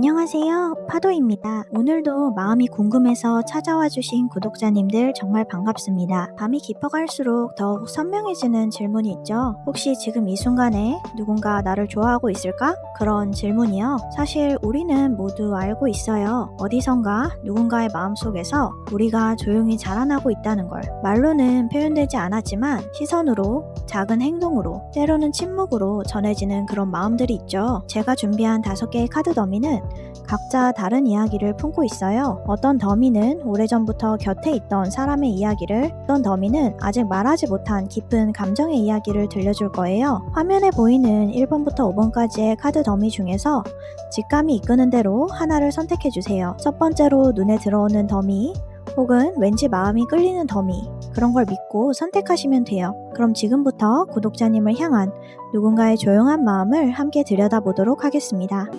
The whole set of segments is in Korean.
안녕하세요. 파도입니다. 오늘도 마음이 궁금해서 찾아와 주신 구독자님들 정말 반갑습니다. 밤이 깊어갈수록 더욱 선명해지는 질문이 있죠. 혹시 지금 이 순간에 누군가 나를 좋아하고 있을까? 그런 질문이요. 사실 우리는 모두 알고 있어요. 어디선가 누군가의 마음속에서 우리가 조용히 자라나고 있다는 걸. 말로는 표현되지 않았지만 시선으로, 작은 행동으로, 때로는 침묵으로 전해지는 그런 마음들이 있죠. 제가 준비한 5개의 카드 더미는 각자 다른 이야기를 품고 있어요. 어떤 더미는 오래전부터 곁에 있던 사람의 이야기를, 어떤 더미는 아직 말하지 못한 깊은 감정의 이야기를 들려줄 거예요. 화면에 보이는 1번부터 5번까지의 카드 더미 중에서 직감이 이끄는 대로 하나를 선택해주세요. 첫 번째로 눈에 들어오는 더미, 혹은 왠지 마음이 끌리는 더미, 그런 걸 믿고 선택하시면 돼요. 그럼 지금부터 구독자님을 향한 누군가의 조용한 마음을 함께 들여다보도록 하겠습니다.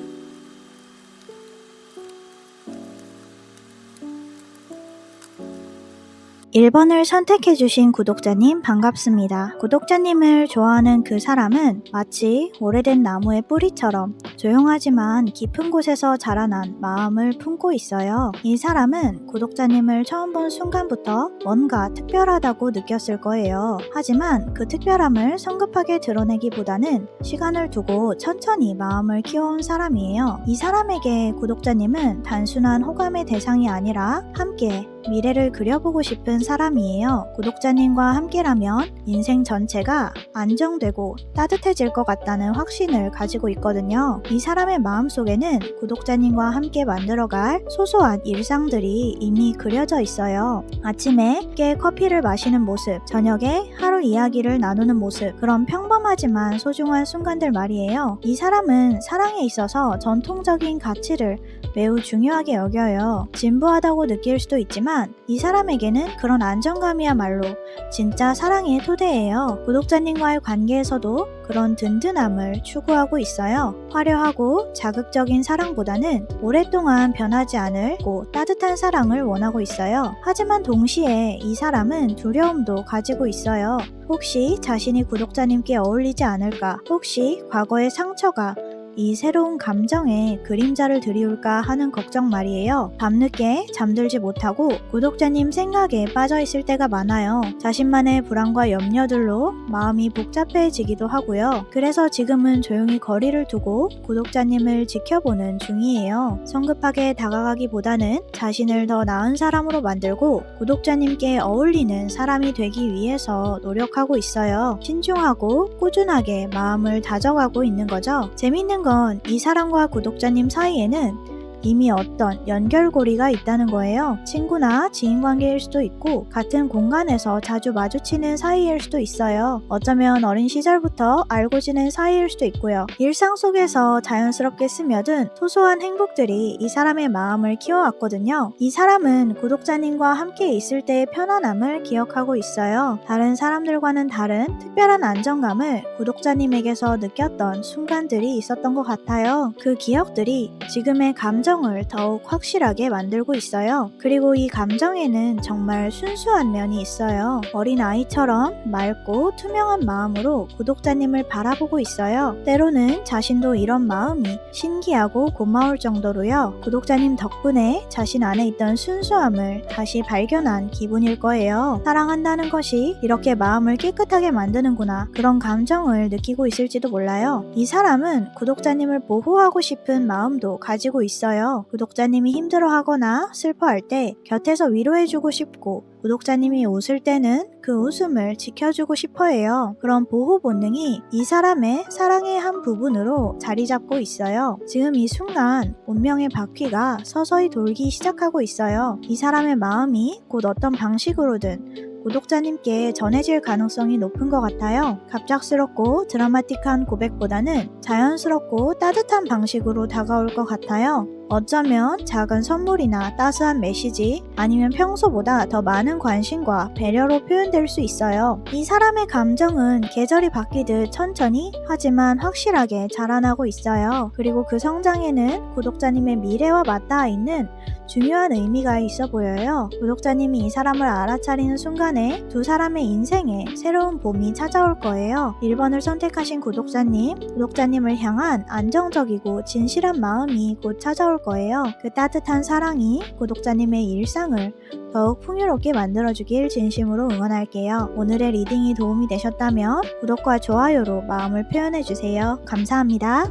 1번을 선택해주신 구독자님 반갑습니다. 구독자님을 좋아하는 그 사람은 마치 오래된 나무의 뿌리처럼 조용하지만 깊은 곳에서 자라난 마음을 품고 있어요. 이 사람은 구독자님을 처음 본 순간부터 뭔가 특별하다고 느꼈을 거예요. 하지만 그 특별함을 성급하게 드러내기보다는 시간을 두고 천천히 마음을 키워온 사람이에요. 이 사람에게 구독자님은 단순한 호감의 대상이 아니라 함께 미래를 그려보고 싶은 사람이에요. 구독자님과 함께라면 인생 전체가 안정되고 따뜻해질 것 같다는 확신을 가지고 있거든요. 이 사람의 마음속에는 구독자님과 함께 만들어갈 소소한 일상들이 이미 그려져 있어요. 아침에 함께 커피를 마시는 모습, 저녁에 하루 이야기를 나누는 모습, 그런 평범하지만 소중한 순간들 말이에요. 이 사람은 사랑에 있어서 전통적인 가치를 매우 중요하게 여겨요. 진부하다고 느낄 수도 있지만 이 사람에게는 그런 안정감이야말로 진짜 사랑의 토대예요. 구독자님과의 관계에서도 그런 든든함을 추구하고 있어요. 화려하고 자극적인 사랑보다는 오랫동안 변하지 않을 따뜻한 사랑을 원하고 있어요. 하지만 동시에 이 사람은 두려움도 가지고 있어요. 혹시 자신이 구독자님께 어울리지 않을까? 혹시 과거의 상처가 이 새로운 감정에 그림자를 드리울까 하는 걱정 말이에요. 밤늦게 잠들지 못하고 구독자님 생각에 빠져있을 때가 많아요. 자신만의 불안과 염려들로 마음이 복잡해지기도 하고요. 그래서 지금은 조용히 거리를 두고 구독자님을 지켜보는 중이에요. 성급하게 다가가기보다는 자신을 더 나은 사람으로 만들고 구독자님께 어울리는 사람이 되기 위해서 노력하고 있어요. 신중하고 꾸준하게 마음을 다져가고 있는 거죠. 재밌는 건 이 사람과 구독자님 사이에는 이미 어떤 연결고리가 있다는 거예요. 친구나 지인관계일 수도 있고 같은 공간에서 자주 마주치는 사이일 수도 있어요. 어쩌면 어린 시절부터 알고 지낸 사이일 수도 있고요. 일상 속에서 자연스럽게 스며든 소소한 행복들이 이 사람의 마음을 키워왔거든요. 이 사람은 구독자님과 함께 있을 때의 편안함을 기억하고 있어요. 다른 사람들과는 다른 특별한 안정감을 구독자님에게서 느꼈던 순간들이 있었던 것 같아요. 그 기억들이 지금의 감정을 더욱 확실하게 만들고 있어요. 그리고 이 감정에는 정말 순수한 면이 있어요. 어린 아이처럼 맑고 투명한 마음으로 구독자님을 바라보고 있어요. 때로는 자신도 이런 마음이 신기하고 고마울 정도로요. 구독자님 덕분에 자신 안에 있던 순수함을 다시 발견한 기분일 거예요. 사랑한다는 것이 이렇게 마음을 깨끗하게 만드는구나, 그런 감정을 느끼고 있을지도 몰라요. 이 사람은 구독자님을 보호하고 싶은 마음도 가지고 있어요. 구독자님이 힘들어하거나 슬퍼할 때 곁에서 위로해주고 싶고, 구독자님이 웃을 때는 그 웃음을 지켜주고 싶어해요. 그런 보호 본능이 이 사람의 사랑의 한 부분으로 자리 잡고 있어요. 지금 이 순간 운명의 바퀴가 서서히 돌기 시작하고 있어요. 이 사람의 마음이 곧 어떤 방식으로든 구독자님께 전해질 가능성이 높은 것 같아요. 갑작스럽고 드라마틱한 고백보다는 자연스럽고 따뜻한 방식으로 다가올 것 같아요. 어쩌면 작은 선물이나 따스한 메시지, 아니면 평소보다 더 많은 관심과 배려로 표현될 수 있어요. 이 사람의 감정은 계절이 바뀌듯 천천히 하지만 확실하게 자라나고 있어요. 그리고 그 성장에는 구독자님의 미래와 맞닿아 있는 중요한 의미가 있어 보여요. 구독자님이 이 사람을 알아차리는 순간에 두 사람의 인생에 새로운 봄이 찾아올 거예요. 1번을 선택하신 구독자님을 향한 안정적이고 진실한 마음이 곧 찾아올 다가올 거예요. 그 따뜻한 사랑이 구독자님의 일상을 더욱 풍요롭게 만들어주길 진심으로 응원할게요. 오늘의 리딩이 도움이 되셨다면 구독과 좋아요로 마음을 표현해주세요. 감사합니다.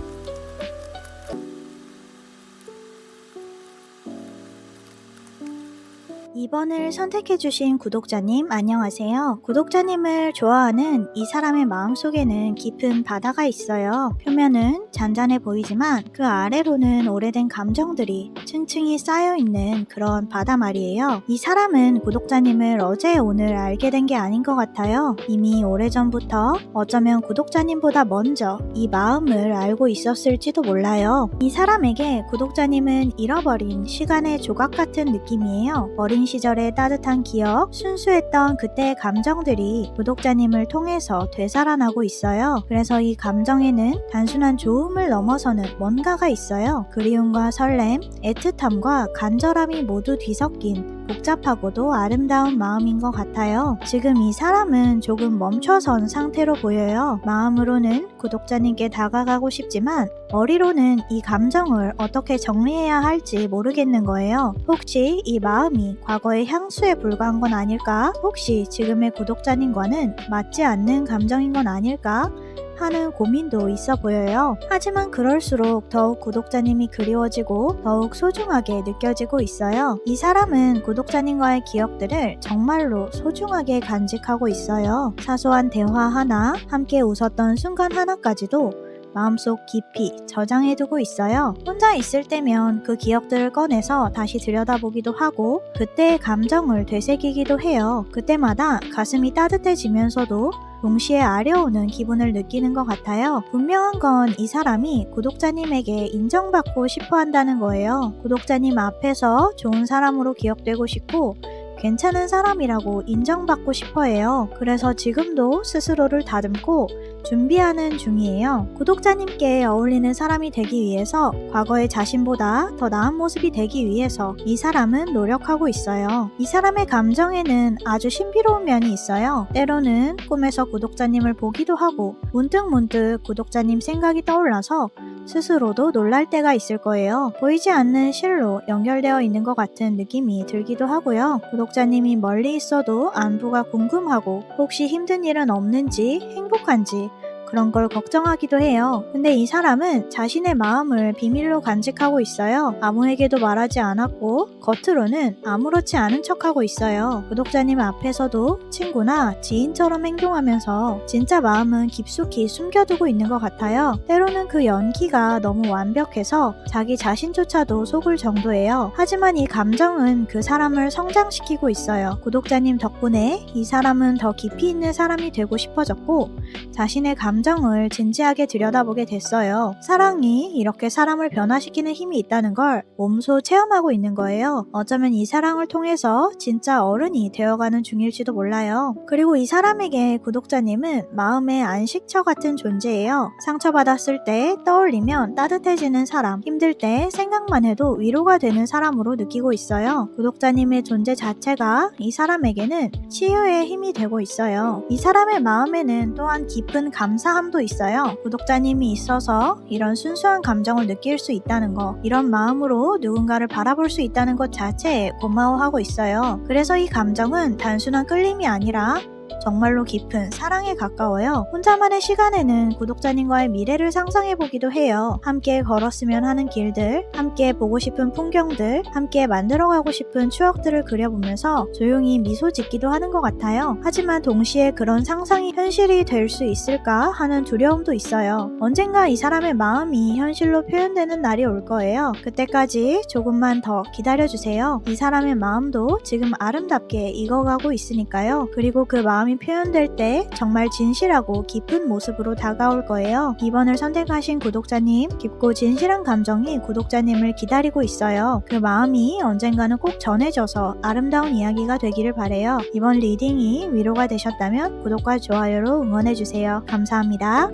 이번을 선택해주신 구독자님 안녕하세요. 구독자님을 좋아하는 이 사람의 마음속에는 깊은 바다가 있어요. 표면은 잔잔해 보이지만 그 아래로는 오래된 감정들이 층층이 쌓여있는 그런 바다 말이에요. 이 사람은 구독자님을 어제 오늘 알게 된 게 아닌 것 같아요. 이미 오래전부터 어쩌면 구독자님보다 먼저 이 마음을 알고 있었을지도 몰라요. 이 사람에게 구독자님은 잃어버린 시간의 조각 같은 느낌이에요. 어린 시절의 따뜻한 기억, 순수했던 그때의 감정들이 구독자님을 통해서 되살아나고 있어요. 그래서 이 감정에는 단순한 좋음을 넘어서는 뭔가가 있어요. 그리움과 설렘, 애틋함과 간절함이 모두 뒤섞인 복잡하고도 아름다운 마음인 것 같아요. 지금 이 사람은 조금 멈춰선 상태로 보여요. 마음으로는 구독자님께 다가가고 싶지만 머리로는 이 감정을 어떻게 정리해야 할지 모르겠는 거예요. 혹시 이 마음이 과거의 향수에 불과한 건 아닐까? 혹시 지금의 구독자님과는 맞지 않는 감정인 건 아닐까? 하는 고민도 있어 보여요. 하지만 그럴수록 더욱 구독자님이 그리워지고 더욱 소중하게 느껴지고 있어요. 이 사람은 구독자님과의 기억들을 정말로 소중하게 간직하고 있어요. 사소한 대화 하나, 함께 웃었던 순간 하나까지도 마음속 깊이 저장해두고 있어요. 혼자 있을 때면 그 기억들을 꺼내서 다시 들여다보기도 하고 그때의 감정을 되새기기도 해요. 그때마다 가슴이 따뜻해지면서도 동시에 아려오는 기분을 느끼는 것 같아요. 분명한 건 이 사람이 구독자님에게 인정받고 싶어 한다는 거예요. 구독자님 앞에서 좋은 사람으로 기억되고 싶고 괜찮은 사람이라고 인정받고 싶어 해요. 그래서 지금도 스스로를 다듬고 준비하는 중이에요. 구독자님께 어울리는 사람이 되기 위해서 과거의 자신보다 더 나은 모습이 되기 위해서 이 사람은 노력하고 있어요. 이 사람의 감정에는 아주 신비로운 면이 있어요. 때로는 꿈에서 구독자님을 보기도 하고 문득문득 구독자님 생각이 떠올라서 스스로도 놀랄 때가 있을 거예요. 보이지 않는 실로 연결되어 있는 것 같은 느낌이 들기도 하고요. 구독자님이 멀리 있어도 안부가 궁금하고 혹시 힘든 일은 없는지 행복한지 그런 걸 걱정하기도 해요. 근데 이 사람은 자신의 마음을 비밀로 간직하고 있어요. 아무에게도 말하지 않았고 겉으로는 아무렇지 않은 척하고 있어요. 구독자님 앞에서도 친구나 지인처럼 행동하면서 진짜 마음은 깊숙이 숨겨두고 있는 것 같아요. 때로는 그 연기가 너무 완벽해서 자기 자신조차도 속을 정도예요. 하지만 이 감정은 그 사람을 성장시키고 있어요. 구독자님 덕분에 이 사람은 더 깊이 있는 사람이 되고 싶어졌고 자신의 감정을 진지하게 들여다보게 됐어요. 사랑이 이렇게 사람을 변화시키는 힘이 있다는 걸 몸소 체험하고 있는 거예요. 어쩌면 이 사랑을 통해서 진짜 어른이 되어가는 중일지도 몰라요. 그리고 이 사람에게 구독자님은 마음의 안식처 같은 존재예요. 상처받았을 때 떠올리면 따뜻해지는 사람, 힘들 때 생각만 해도 위로가 되는 사람으로 느끼고 있어요. 구독자님의 존재 자체가 이 사람에게는 치유의 힘이 되고 있어요. 이 사람의 마음에는 또한 깊은 감사함도 있어요. 구독자님이 있어서 이런 순수한 감정을 느낄 수 있다는 거, 이런 마음으로 누군가를 바라볼 수 있다는 것 자체에 고마워하고 있어요. 그래서 이 감정은 단순한 끌림이 아니라 정말로 깊은 사랑에 가까워요. 혼자만의 시간에는 구독자님과의 미래를 상상해보기도 해요. 함께 걸었으면 하는 길들, 함께 보고 싶은 풍경들, 함께 만들어가고 싶은 추억들을 그려보면서 조용히 미소 짓기도 하는 것 같아요. 하지만 동시에 그런 상상이 현실이 될 수 있을까 하는 두려움도 있어요. 언젠가 이 사람의 마음이 현실로 표현되는 날이 올 거예요. 그때까지 조금만 더 기다려주세요. 이 사람의 마음도 지금 아름답게 익어가고 있으니까요. 그리고 그 마음이 표현될 때 정말 진실하고 깊은 모습으로 다가올 거예요. 이번을 선택하신 구독자님, 깊고 진실한 감정이 구독자님을 기다리고 있어요. 그 마음이 언젠가는 꼭 전해져서 아름다운 이야기가 되기를 바래요. 이번 리딩이 위로가 되셨다면 구독과 좋아요로 응원해주세요. 감사합니다.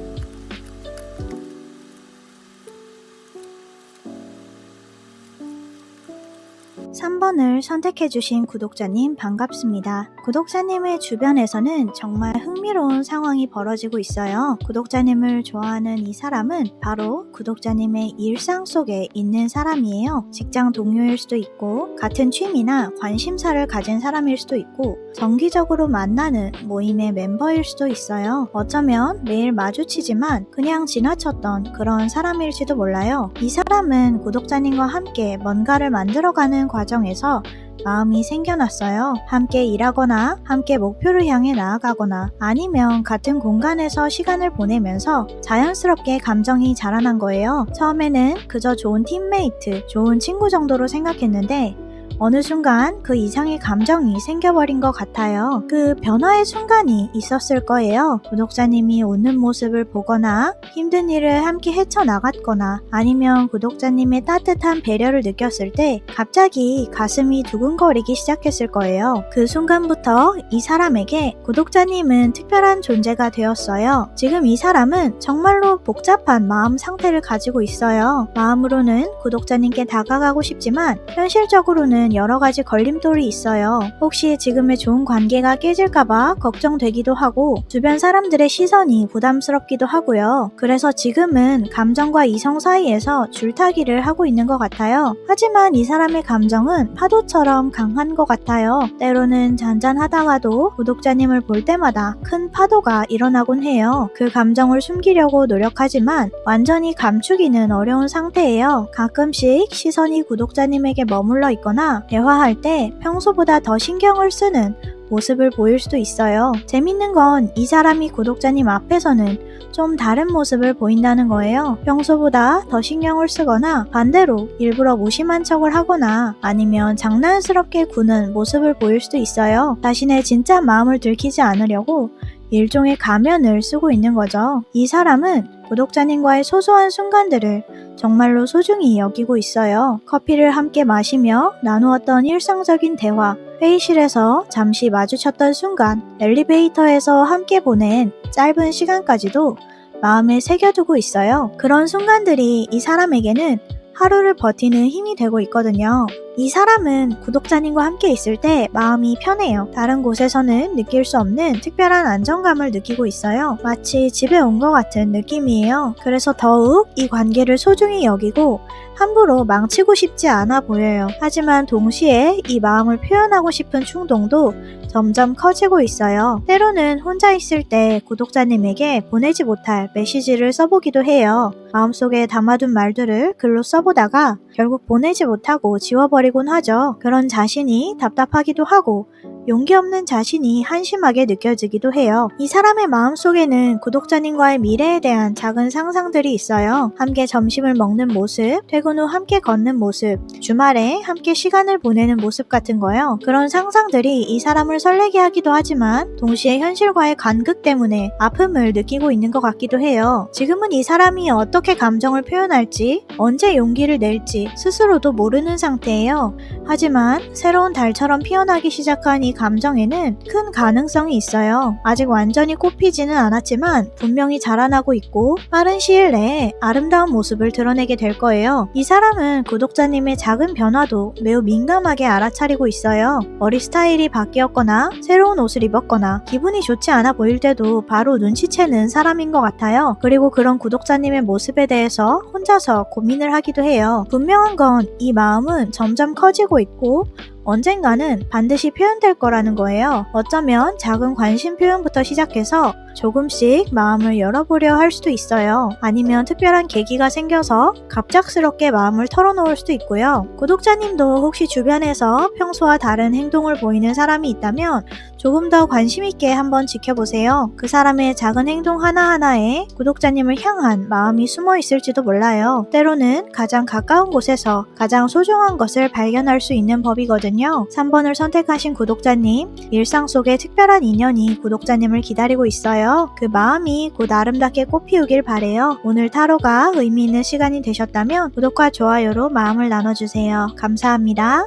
3번을 선택해주신 구독자님 반갑습니다. 구독자님의 주변에서는 정말 흥미로운 상황이 벌어지고 있어요. 구독자님을 좋아하는 이 사람은 바로 구독자님의 일상 속에 있는 사람이에요. 직장 동료일 수도 있고, 같은 취미나 관심사를 가진 사람일 수도 있고, 정기적으로 만나는 모임의 멤버일 수도 있어요. 어쩌면 매일 마주치지만 그냥 지나쳤던 그런 사람일지도 몰라요. 이 사람은 구독자님과 함께 뭔가를 만들어가는 과정에서 마음이 생겨났어요. 함께 일하거나 함께 목표를 향해 나아가거나 아니면 같은 공간에서 시간을 보내면서 자연스럽게 감정이 자라난 거예요. 처음에는 그저 좋은 팀메이트, 좋은 친구 정도로 생각했는데 어느 순간 그 이상의 감정이 생겨버린 것 같아요. 그 변화의 순간이 있었을 거예요. 구독자님이 웃는 모습을 보거나 힘든 일을 함께 헤쳐나갔거나 아니면 구독자님의 따뜻한 배려를 느꼈을 때 갑자기 가슴이 두근거리기 시작했을 거예요. 그 순간부터 이 사람에게 구독자님은 특별한 존재가 되었어요. 지금 이 사람은 정말로 복잡한 마음 상태를 가지고 있어요. 마음으로는 구독자님께 다가가고 싶지만 현실적으로는 여러 가지 걸림돌이 있어요. 혹시 지금의 좋은 관계가 깨질까봐 걱정되기도 하고 주변 사람들의 시선이 부담스럽기도 하고요. 그래서 지금은 감정과 이성 사이에서 줄타기를 하고 있는 것 같아요. 하지만 이 사람의 감정은 파도처럼 강한 것 같아요. 때로는 잔잔하다가도 구독자님을 볼 때마다 큰 파도가 일어나곤 해요. 그 감정을 숨기려고 노력하지만 완전히 감추기는 어려운 상태예요. 가끔씩 시선이 구독자님에게 머물러 있거나 대화할 때 평소보다 더 신경을 쓰는 모습을 보일 수도 있어요. 재밌는 건 이 사람이 구독자님 앞에서는 좀 다른 모습을 보인다는 거예요. 평소보다 더 신경을 쓰거나 반대로 일부러 무심한 척을 하거나 아니면 장난스럽게 구는 모습을 보일 수도 있어요. 자신의 진짜 마음을 들키지 않으려고 일종의 가면을 쓰고 있는 거죠. 이 사람은 구독자님과의 소소한 순간들을 정말로 소중히 여기고 있어요. 커피를 함께 마시며 나누었던 일상적인 대화, 회의실에서 잠시 마주쳤던 순간, 엘리베이터에서 함께 보낸 짧은 시간까지도 마음에 새겨두고 있어요. 그런 순간들이 이 사람에게는 하루를 버티는 힘이 되고 있거든요. 이 사람은 구독자님과 함께 있을 때 마음이 편해요. 다른 곳에서는 느낄 수 없는 특별한 안정감을 느끼고 있어요. 마치 집에 온 것 같은 느낌이에요. 그래서 더욱 이 관계를 소중히 여기고 함부로 망치고 싶지 않아 보여요. 하지만 동시에 이 마음을 표현하고 싶은 충동도 점점 커지고 있어요. 때로는 혼자 있을 때 구독자님에게 보내지 못할 메시지를 써보기도 해요. 마음속에 담아둔 말들을 글로 써보다가 결국 보내지 못하고 지워버리곤 하죠. 그런 자신이 답답하기도 하고 용기 없는 자신이 한심하게 느껴지기도 해요. 이 사람의 마음속에는 구독자님과의 미래에 대한 작은 상상들이 있어요. 함께 점심을 먹는 모습, 퇴근 후 함께 걷는 모습, 주말에 함께 시간을 보내는 모습 같은 거요. 그런 상상들이 이 사람을 설레게 하기도 하지만 동시에 현실과의 간극 때문에 아픔을 느끼고 있는 것 같기도 해요. 지금은 이 사람이 어떻게 감정을 표현할지, 언제 용기를 낼지 스스로도 모르는 상태예요. 하지만 새로운 달처럼 피어나기 시작한 이 감정에는 큰 가능성이 있어요. 아직 완전히 꽃피지는 않았지만 분명히 자라나고 있고 빠른 시일 내에 아름다운 모습을 드러내게 될 거예요. 이 사람은 구독자님의 작은 변화도 매우 민감하게 알아차리고 있어요. 머리 스타일이 바뀌었거나 새로운 옷을 입었거나 기분이 좋지 않아 보일 때도 바로 눈치채는 사람인 것 같아요. 그리고 그런 구독자님의 모습에 대해서 혼자서 고민을 하기도 해요. 분명한 건 이 마음은 점점 커지고 있고 언젠가는 반드시 표현될 거라는 거예요. 어쩌면 작은 관심 표현부터 시작해서 조금씩 마음을 열어보려 할 수도 있어요. 아니면 특별한 계기가 생겨서 갑작스럽게 마음을 털어놓을 수도 있고요. 구독자님도 혹시 주변에서 평소와 다른 행동을 보이는 사람이 있다면 조금 더 관심 있게 한번 지켜보세요. 그 사람의 작은 행동 하나하나에 구독자님을 향한 마음이 숨어 있을지도 몰라요. 때로는 가장 가까운 곳에서 가장 소중한 것을 발견할 수 있는 법이거든요. 3번을 선택하신 구독자님, 일상 속에 특별한 인연이 구독자님을 기다리고 있어요. 그 마음이 곧 아름답게 꽃피우길 바래요. 오늘 타로가 의미 있는 시간이 되셨다면 구독과 좋아요로 마음을 나눠주세요. 감사합니다.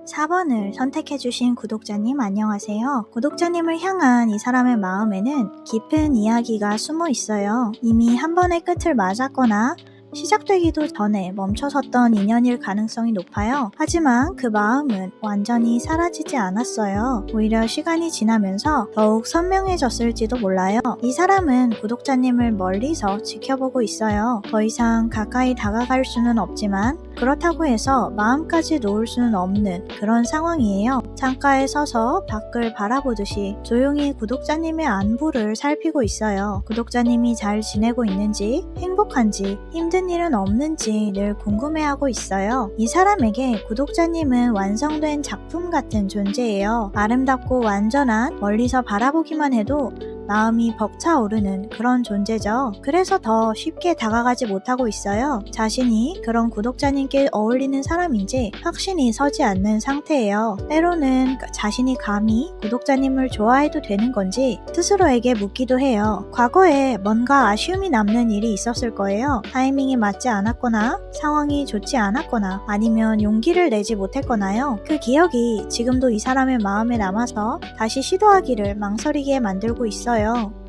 4번을 선택해주신 구독자님 안녕하세요. 구독자님을 향한 이 사람의 마음에는 깊은 이야기가 숨어 있어요. 이미 한 번의 끝을 맞았거나 시작되기도 전에 멈춰섰던 인연일 가능성이 높아요. 하지만 그 마음은 완전히 사라지지 않았어요. 오히려 시간이 지나면서 더욱 선명해졌을지도 몰라요. 이 사람은 구독자님을 멀리서 지켜보고 있어요. 더 이상 가까이 다가갈 수는 없지만 그렇다고 해서 마음까지 놓을 수는 없는 그런 상황이에요. 창가에 서서 밖을 바라보듯이 조용히 구독자님의 안부를 살피고 있어요. 구독자님이 잘 지내고 있는지, 행복한지, 힘든 일은 없는지 늘 궁금해하고 있어요. 이 사람에게 구독자님은 완성된 작품 같은 존재예요. 아름답고 완전한, 멀리서 바라보기만 해도 마음이 벅차오르는 그런 존재죠. 그래서 더 쉽게 다가가지 못하고 있어요. 자신이 그런 구독자님께 어울리는 사람인지 확신이 서지 않는 상태예요. 때로는 자신이 감히 구독자님을 좋아해도 되는 건지 스스로에게 묻기도 해요. 과거에 뭔가 아쉬움이 남는 일이 있었을 거예요. 타이밍이 맞지 않았거나 상황이 좋지 않았거나 아니면 용기를 내지 못했거나요. 그 기억이 지금도 이 사람의 마음에 남아서 다시 시도하기를 망설이게 만들고 있어요.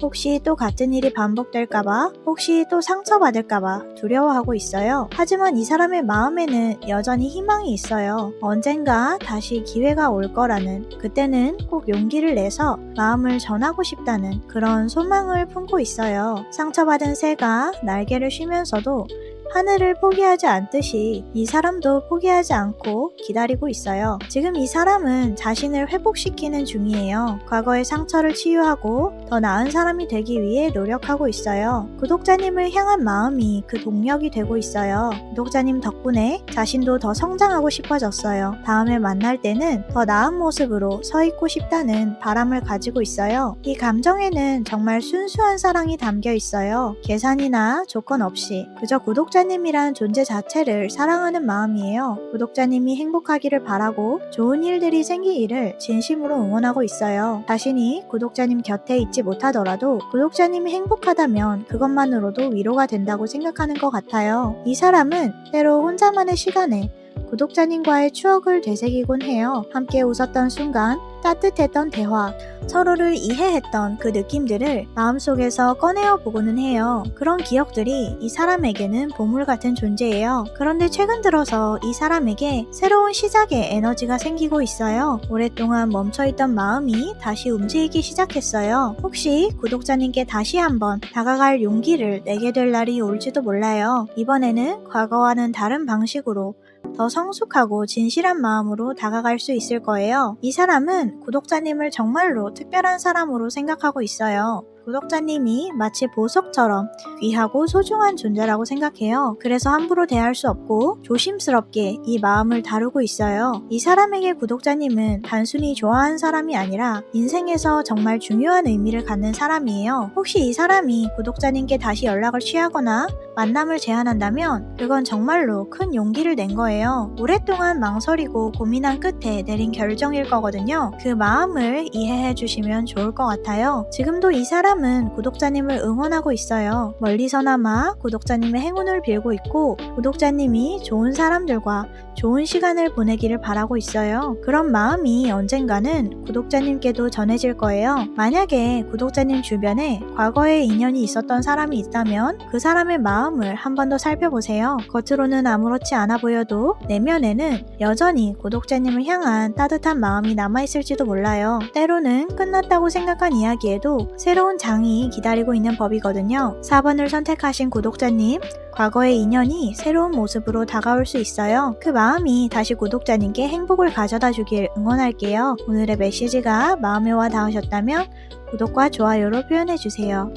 혹시 또 같은 일이 반복될까봐, 혹시 또 상처받을까봐 두려워하고 있어요. 하지만 이 사람의 마음에는 여전히 희망이 있어요. 언젠가 다시 기회가 올 거라는, 그때는 꼭 용기를 내서 마음을 전하고 싶다는 그런 소망을 품고 있어요. 상처받은 새가 날개를 쉬면서도 하늘을 포기하지 않듯이 이 사람도 포기하지 않고 기다리고 있어요. 지금 이 사람은 자신을 회복시키는 중이에요. 과거의 상처를 치유하고 더 나은 사람이 되기 위해 노력하고 있어요. 구독자님을 향한 마음이 그 동력이 되고 있어요. 구독자님 덕분에 자신도 더 성장하고 싶어졌어요. 다음에 만날 때는 더 나은 모습으로 서 있고 싶다는 바람을 가지고 있어요. 이 감정에는 정말 순수한 사랑이 담겨 있어요. 계산이나 조건 없이 그저 구독자님이란 존재 자체를 사랑하는 마음이에요. 구독자님이 행복하기를 바라고 좋은 일들이 생기기를 진심으로 응원하고 있어요. 자신이 구독자님 곁에 있지 못하더라도 구독자님이 행복하다면 그것만으로도 위로가 된다고 생각하는 것 같아요. 이 사람은 때로 혼자만의 시간에 구독자님과의 추억을 되새기곤 해요. 함께 웃었던 순간, 따뜻했던 대화, 서로를 이해했던 그 느낌들을 마음속에서 꺼내어 보고는 해요. 그런 기억들이 이 사람에게는 보물 같은 존재예요. 그런데 최근 들어서 이 사람에게 새로운 시작의 에너지가 생기고 있어요. 오랫동안 멈춰있던 마음이 다시 움직이기 시작했어요. 혹시 구독자님께 다시 한번 다가갈 용기를 내게 될 날이 올지도 몰라요. 이번에는 과거와는 다른 방식으로 더 성숙하고 진실한 마음으로 다가갈 수 있을 거예요. 이 사람은 구독자님을 정말로 특별한 사람으로 생각하고 있어요. 구독자님이 마치 보석처럼 귀하고 소중한 존재라고 생각해요. 그래서 함부로 대할 수 없고 조심스럽게 이 마음을 다루고 있어요. 이 사람에게 구독자님은 단순히 좋아하는 사람이 아니라 인생에서 정말 중요한 의미를 갖는 사람이에요. 혹시 이 사람이 구독자님께 다시 연락을 취하거나 만남을 제안한다면 그건 정말로 큰 용기를 낸 거예요. 오랫동안 망설이고 고민한 끝에 내린 결정일 거거든요. 그 마음을 이해해 주시면 좋을 것 같아요. 지금도 이 사람은 구독자님을 응원하고 있어요. 멀리서나마 구독자님의 행운을 빌고 있고 구독자님이 좋은 사람들과 좋은 시간을 보내기를 바라고 있어요. 그런 마음이 언젠가는 구독자님께도 전해질 거예요. 만약에 구독자님 주변에 과거에 인연이 있었던 사람이 있다면 그 사람의 마음을 한 번 더 살펴보세요. 겉으로는 아무렇지 않아 보여도 내면에는 여전히 구독자님을 향한 따뜻한 마음이 남아있을지도 몰라요. 때로는 끝났다고 생각한 이야기에도 새로운 장이 기다리고 있는 법이거든요. 4번을 선택하신 구독자님, 과거의 인연이 새로운 모습으로 다가올 수 있어요. 그 마음이 다시 구독자님께 행복을 가져다 주길 응원할게요. 오늘의 메시지가 마음에 와 닿으셨다면 구독과 좋아요로 표현해주세요.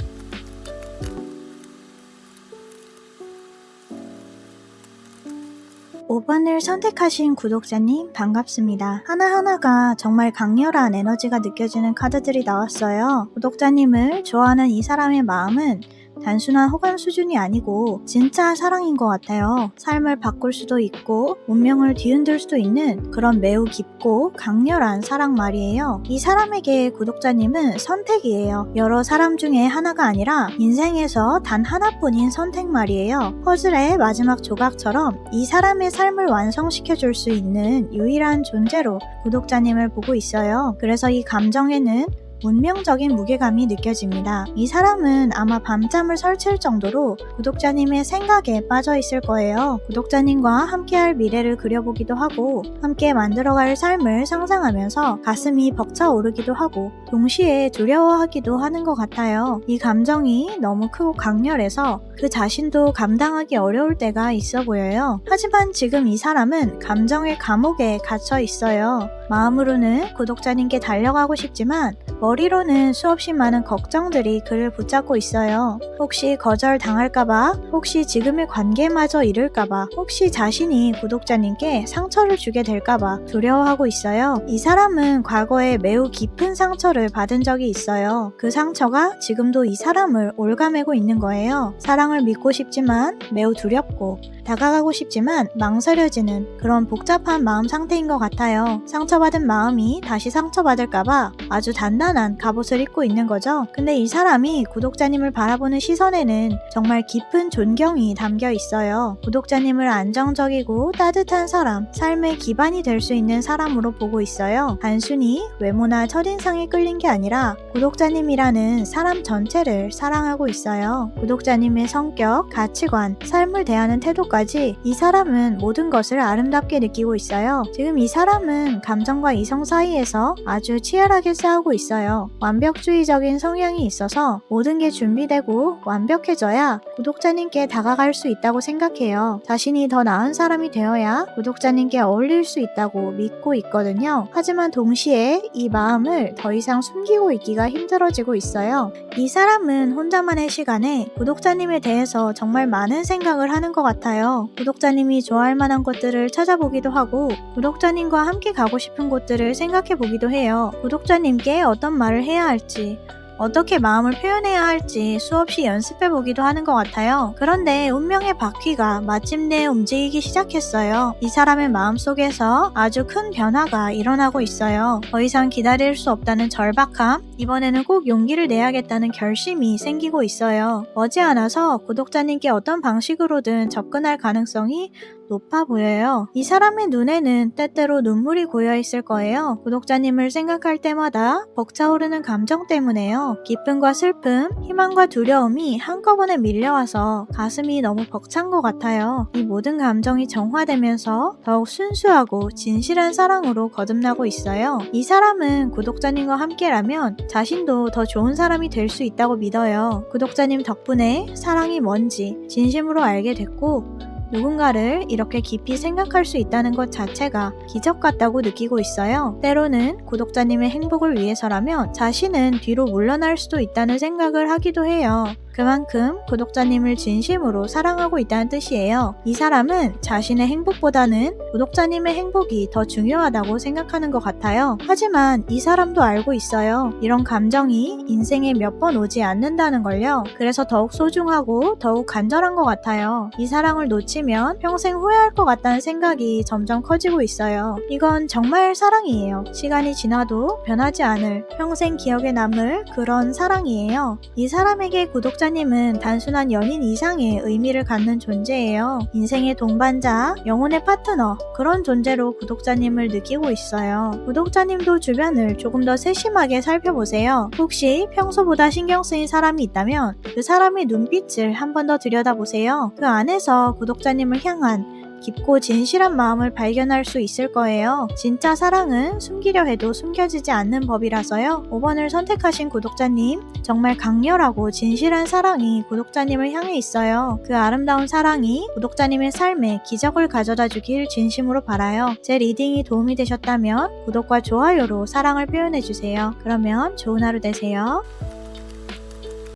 5번을 선택하신 구독자님 반갑습니다. 하나하나가 정말 강렬한 에너지가 느껴지는 카드들이 나왔어요. 구독자님을 좋아하는 이 사람의 마음은 단순한 호감 수준이 아니고 진짜 사랑인 것 같아요. 삶을 바꿀 수도 있고 운명을 뒤흔들 수도 있는 그런 매우 깊고 강렬한 사랑 말이에요. 이 사람에게 구독자님은 선택이에요. 여러 사람 중에 하나가 아니라 인생에서 단 하나뿐인 선택 말이에요. 퍼즐의 마지막 조각처럼 이 사람의 삶을 완성시켜줄 수 있는 유일한 존재로 구독자님을 보고 있어요. 그래서 이 감정에는 운명적인 무게감이 느껴집니다. 이 사람은 아마 밤잠을 설칠 정도로 구독자님의 생각에 빠져 있을 거예요. 구독자님과 함께할 미래를 그려보기도 하고 함께 만들어갈 삶을 상상하면서 가슴이 벅차오르기도 하고 동시에 두려워하기도 하는 것 같아요. 이 감정이 너무 크고 강렬해서 그 자신도 감당하기 어려울 때가 있어 보여요. 하지만 지금 이 사람은 감정의 감옥에 갇혀 있어요. 마음으로는 구독자님께 달려가고 싶지만 머리로는 수없이 많은 걱정들이 그를 붙잡고 있어요. 혹시 거절당할까봐, 혹시 지금의 관계마저 잃을까봐, 혹시 자신이 구독자님께 상처를 주게 될까봐 두려워하고 있어요. 이 사람은 과거에 매우 깊은 상처를 받은 적이 있어요. 그 상처가 지금도 이 사람을 올가매고 있는 거예요. 사랑을 믿고 싶지만 매우 두렵고 다가가고 싶지만 망설여지는 그런 복잡한 마음 상태인 것 같아요. 상처받은 마음이 다시 상처받을까봐 아주 단단한 갑옷을 입고 있는 거죠. 근데 이 사람이 구독자님을 바라보는 시선에는 정말 깊은 존경이 담겨 있어요. 구독자님을 안정적이고 따뜻한 사람, 삶의 기반이 될 수 있는 사람으로 보고 있어요. 단순히 외모나 첫인상에 끌린 게 아니라 구독자님이라는 사람 전체를 사랑하고 있어요. 구독자님의 성격, 가치관, 삶을 대하는 태도까지 이 사람은 모든 것을 아름답게 느끼고 있어요. 지금 이 사람은 감정과 이성 사이에서 아주 치열하게 싸우고 있어요. 완벽주의적인 성향이 있어서 모든 게 준비되고 완벽해져야 구독자님께 다가갈 수 있다고 생각해요. 자신이 더 나은 사람이 되어야 구독자님께 어울릴 수 있다고 믿고 있거든요. 하지만 동시에 이 마음을 더 이상 숨기고 있기가 힘들어지고 있어요. 이 사람은 혼자만의 시간에 구독자님에 대해서 정말 많은 생각을 하는 것 같아요. 구독자님이 좋아할 만한 것들을 찾아보기도 하고 구독자님과 함께 가고 싶은 곳들을 생각해 보기도 해요. 구독자님께 어떤 말을 해야 할지, 어떻게 마음을 표현해야 할지 수없이 연습해 보기도 하는 것 같아요. 그런데 운명의 바퀴가 마침내 움직이기 시작했어요. 이 사람의 마음속에서 아주 큰 변화가 일어나고 있어요. 더 이상 기다릴 수 없다는 절박함, 이번에는 꼭 용기를 내야겠다는 결심이 생기고 있어요. 머지않아서 구독자님께 어떤 방식으로든 접근할 가능성이 높아 보여요. 이 사람의 눈에는 때때로 눈물이 고여 있을 거예요. 구독자님을 생각할 때마다 벅차오르는 감정 때문에요. 기쁨과 슬픔, 희망과 두려움이 한꺼번에 밀려와서 가슴이 너무 벅찬 것 같아요. 이 모든 감정이 정화되면서 더욱 순수하고 진실한 사랑으로 거듭나고 있어요. 이 사람은 구독자님과 함께라면 자신도 더 좋은 사람이 될 수 있다고 믿어요. 구독자님 덕분에 사랑이 뭔지 진심으로 알게 됐고 누군가를 이렇게 깊이 생각할 수 있다는 것 자체가 기적 같다고 느끼고 있어요. 때로는 구독자님의 행복을 위해서라면 자신은 뒤로 물러날 수도 있다는 생각을 하기도 해요. 그만큼 구독자님을 진심으로 사랑하고 있다는 뜻이에요. 이 사람은 자신의 행복보다는 구독자님의 행복이 더 중요하다고 생각하는 것 같아요. 하지만 이 사람도 알고 있어요. 이런 감정이 인생에 몇 번 오지 않는다는 걸요. 그래서 더욱 소중하고 더욱 간절한 것 같아요. 이 사랑을 놓치면 평생 후회할 것 같다는 생각이 점점 커지고 있어요. 이건 정말 사랑이에요. 시간이 지나도 변하지 않을, 평생 기억에 남을 그런 사랑이에요. 이 사람에게 구독자님은 단순한 연인 이상의 의미를 갖는 존재예요. 인생의 동반자, 영혼의 파트너, 그런 존재로 구독자님을 느끼고 있어요. 구독자님도 주변을 조금 더 세심하게 살펴보세요. 혹시 평소보다 신경 쓰인 사람이 있다면 그 사람의 눈빛을 한 번 더 들여다보세요. 그 안에서 구독자님을 향한 깊고 진실한 마음을 발견할 수 있을 거예요. 진짜 사랑은 숨기려 해도 숨겨지지 않는 법이라서요. 5번을 선택하신 구독자님, 정말 강렬하고 진실한 사랑이 구독자님을 향해 있어요. 그 아름다운 사랑이 구독자님의 삶에 기적을 가져다 주길 진심으로 바라요. 제 리딩이 도움이 되셨다면 구독과 좋아요로 사랑을 표현해주세요. 그러면 좋은 하루 되세요.